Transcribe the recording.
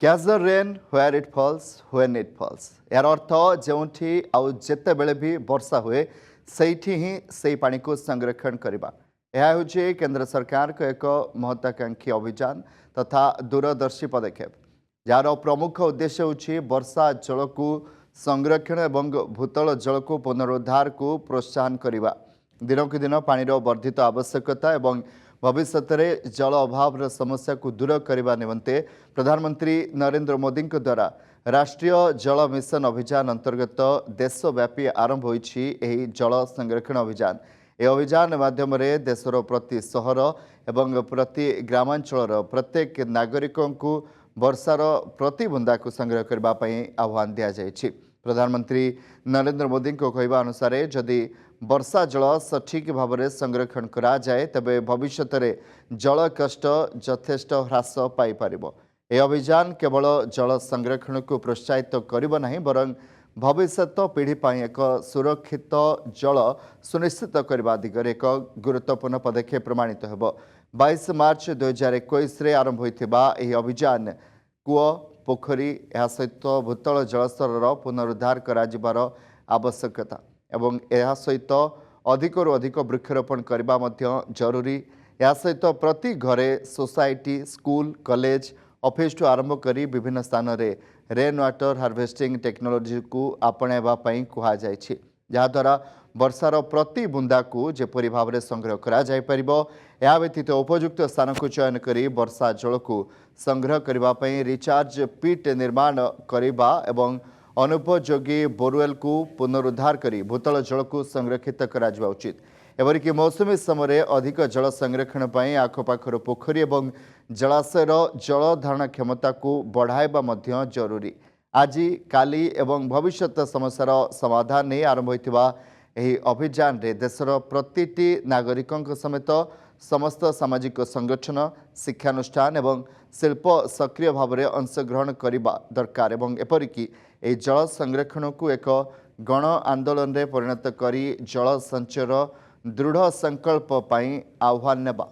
Catch the rain where it falls, when it falls. यार अर्थ जोठी आउ जेते बेले भी वर्षा हुए सेठी ही से पानी को संरक्षण करबा। यह होचे केंद्र सरकार को एक महत्वाकांक्षी अभियान तथा दूरदर्शी पदक्षेप जार प्रमुख उद्देश्य होची वर्षा जल को संरक्षण एवं भूतल जल को पुनरुद्धार को प्रोत्साहन करबा। दिनक दिन पानीर वर्धित आवश्यकता एवं भविष्य में जल अभाव समस्या को दूर करने निमंते प्रधानमंत्री नरेंद्र मोदी द्वारा राष्ट्रीय जल मिशन अभियान अंतर्गत देशव्यापी आरंभ होईछि एही जल संरक्षण अभियान। यह अभियान माध्यम देशर प्रति सहर एवं प्रति ग्रामांचल प्रत्येक नागरिक को वर्षार प्रति बुंदा को संग्रह करने आह्वान दि जाइछि। प्रधानमंत्री नरेंद्र मोदी को कहवा अनुसार जदि वर्षा जल सठिक भाव में संरक्षण करा जाए तेबे भविष्य में जल कष्ट यथेष्ट ह्रास पाइपर। यह अभियान केवल जल संरक्षण को प्रोत्साहित करिब नहीं बरं भविष्यत पीढ़ी एक सुरक्षित जल सुनिश्चित करने दिगरे एक गुरुत्वपूर्ण पदक्षेप प्रमाणित होब। 22 मार्च 2021 रे आरंभ होइथिबा एही अभियान कूଅ पोखरी या सहित भूतल जलस्तर पुनरुद्धार कराजिबार आवश्यकता एवं यह सहित अधिकरू अधिक वृक्षरोपण करबा मध्य जरूरी। या सहित प्रति घरे सोसाइटी स्कूल कॉलेज ऑफिस आरंभ करी विभिन्न स्थान रे रेन वाटर हार्वेस्टिंग टेक्नोलोजी को आपणाइबा पई कुहा जायछि जहाद्वारा वर्षार प्रति बुंदा को जेपरी भाव में संग्रह करा जाय परिबो। या व्यतीत उपयुक्त स्थान को चयन करी वर्षा जल को संग्रह करबा पई रिचार्ज पिट निर्माण करबा एवं अनुपयोगी बोरवेल को पुनरुद्धार करी भूतल जल को संरक्षित करा जावा उचित। एवरिक मौसुमी समय अधिक जल संरक्षण पर आखपाखर पोखरी और जलाशयर जल धारण क्षमता को बढ़ाइबा मध्य जरूरी। आज काली एवं भविष्यत समस्यार समाधान नहीं आरंभ होइथिबा एही अभियान रे देशर प्रतिटी नागरिकों समेत समस्त सामाजिक संगठन शिक्षानुष्ठान एवं शिल्प सक्रिय भाव में अंशग्रहण करने दरकार एवं एपरिकी ए जल संरक्षण को एक गण आंदोलन रे परिणत करी जल संचयर दृढ़ संकल्प आह्वान नेबा।